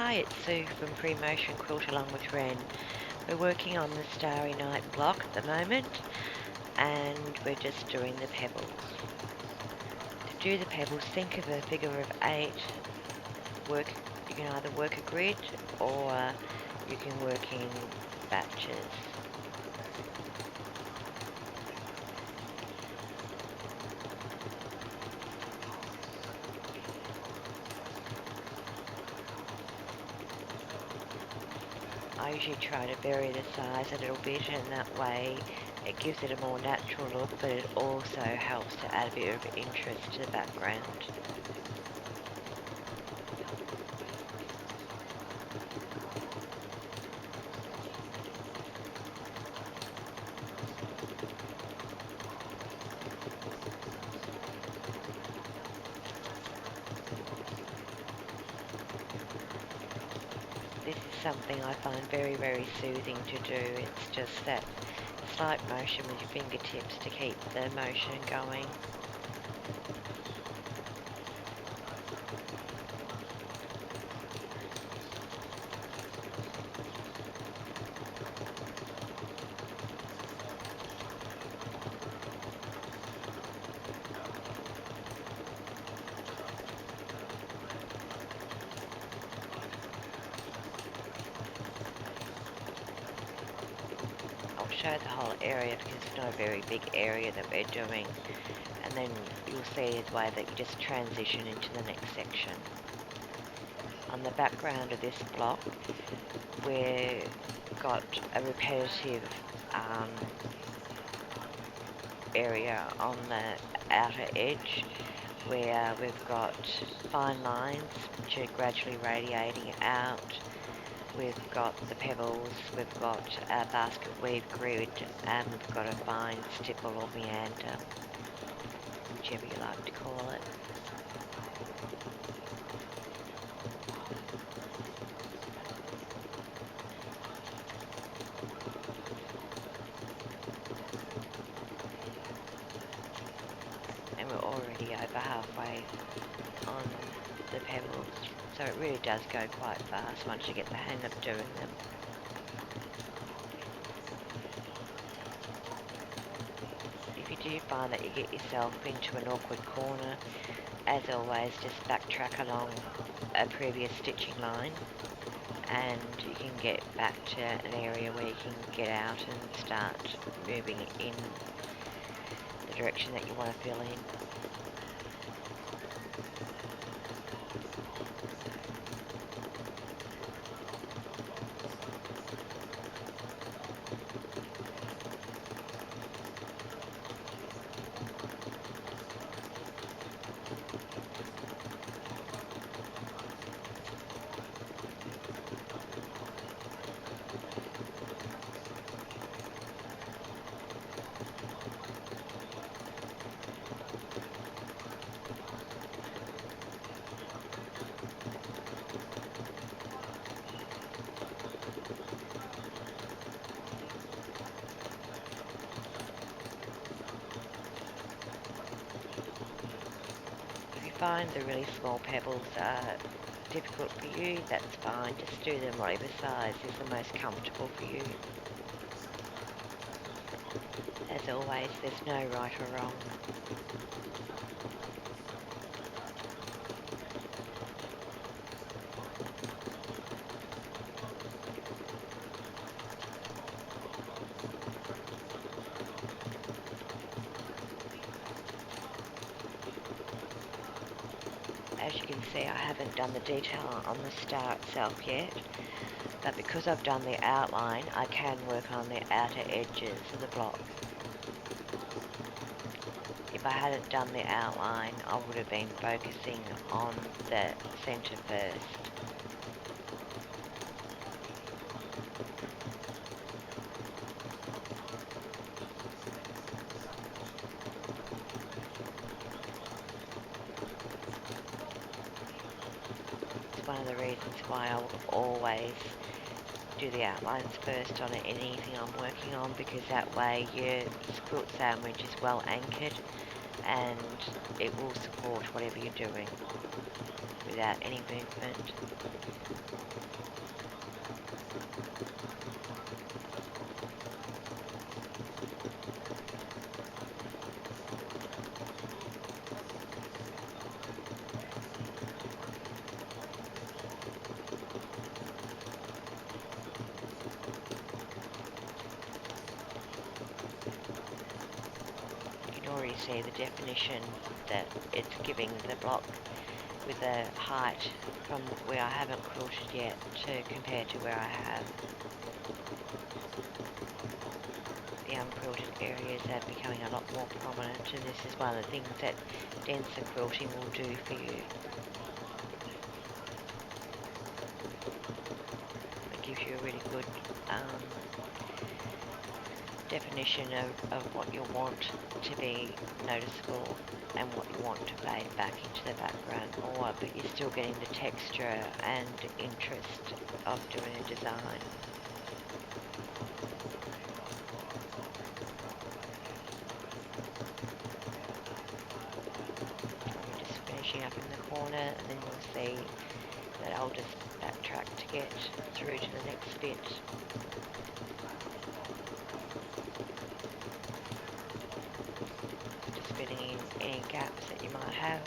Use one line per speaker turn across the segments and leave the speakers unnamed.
Hi, it's Sue from Pre-Motion Quilt along with Ren. We're working on the Starry Night block at the moment and we're just doing the pebbles. To do the pebbles, think of a figure of 8. You can either work a grid or you can work in batches. I usually try to vary the size a little bit, and that way it gives it a more natural look, but it also helps to add a bit of interest to the background. This is something I find very, very soothing to do. It's just that slight motion with your fingertips to keep the motion going. I'll show the whole area because it's not a very big area that we're doing, and then you'll see the way that you just transition into the next section. On the background of this block, we've got a repetitive area on the outer edge where we've got fine lines which are gradually radiating out. We've got the pebbles, we've got a basket weave grid, and we've got a fine stipple or meander, whichever you like to call it. And we're already over halfway on the pebbles, so it really does go quite fast once you get the hang of doing them. If you do find that you get yourself into an awkward corner, as always, just backtrack along a previous stitching line and you can get back to an area where you can get out and start moving in the direction that you want to fill in. Find the really small pebbles are difficult for you, that's fine, just do them whatever size is the most comfortable for you. As always, there's no right or wrong. As you can see, I haven't done the detail on the star itself yet, but because I've done the outline, I can work on the outer edges of the block. If I hadn't done the outline, I would have been focusing on the centre first. One of the reasons why I will always do the outlines first on anything I'm working on, because that way your quilt sandwich is well anchored and it will support whatever you're doing without any movement. You can already see the definition that it's giving the block with the height from where I haven't quilted yet to compare to where I have. The unquilted areas are becoming a lot more prominent, and this is one of the things that denser quilting will do for you. It gives you a really good definition of what you want to be noticeable and what you want to fade back into the background more, but you're still getting the texture and interest of doing a design. I'm just finishing up in the corner, and then you'll see that I'll just backtrack to get through to the next bit. Just filling in any gaps that you might have.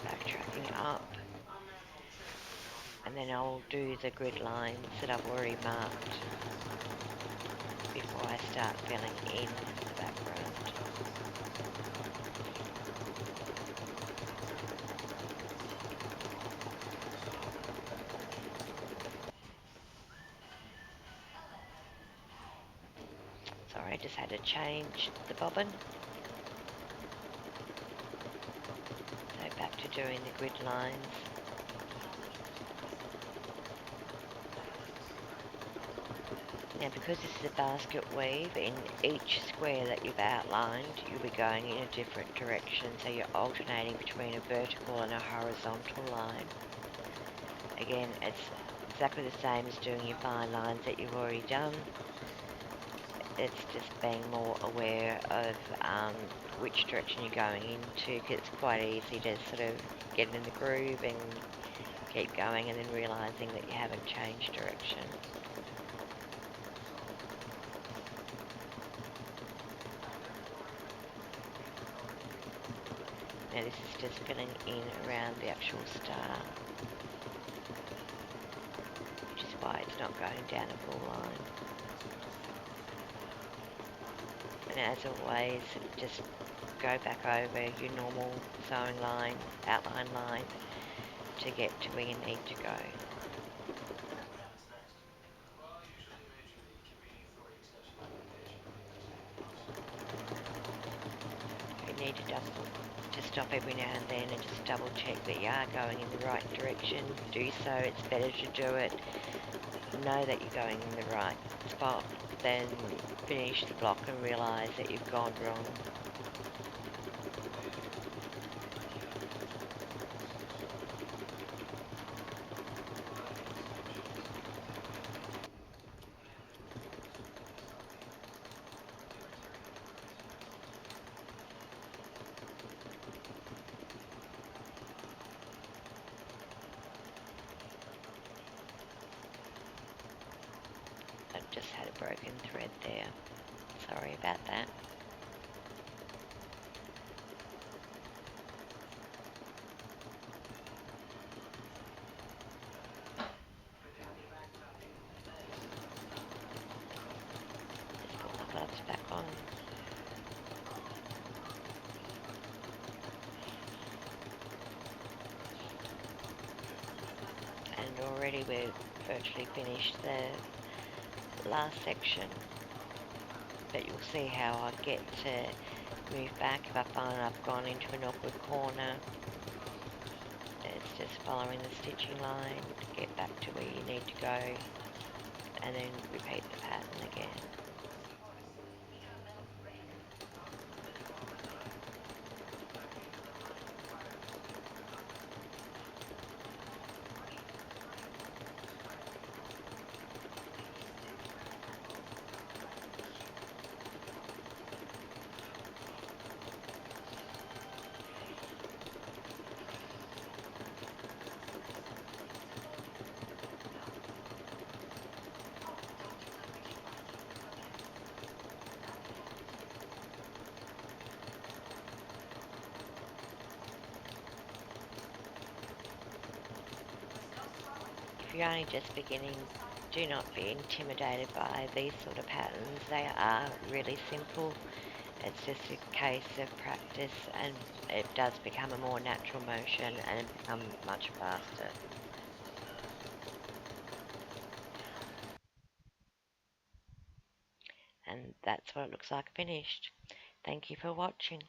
Backtracking up, and then I'll do the grid lines that I've already marked before I start filling in the background. Sorry, I just had to change the bobbin. So back to doing the grid lines. Now, because this is a basket weave, in each square that you've outlined, you'll be going in a different direction, so you're alternating between a vertical and a horizontal line. Again, it's exactly the same as doing your fine lines that you've already done. It's just being more aware of which direction you're going into, because it's quite easy to sort of get in the groove and keep going and then realising that you haven't changed direction. Now this is just filling in around the actual star, which is why it's not going down a full line. And as always, just go back over your normal sewing line, outline line, to get to where you need to go. If you need to stop every now and then and just double check that you are going in the right direction, do so. It's better to do it, know that you're going in the right spot, than finish the block and realise that you've gone wrong. I've just had a broken thread there. Sorry about that. Just put my gloves back on. And already we've virtually finished the last section, but you'll see how I get to move back if I find I've gone into an awkward corner. It's just following the stitching line to get back to where you need to go, and then repeat the pattern again. you're only just beginning, do not be intimidated by these sort of patterns. They are really simple. It's just a case of practice, and it does become a more natural motion and it become much faster. And that's what it looks like finished. Thank you for watching.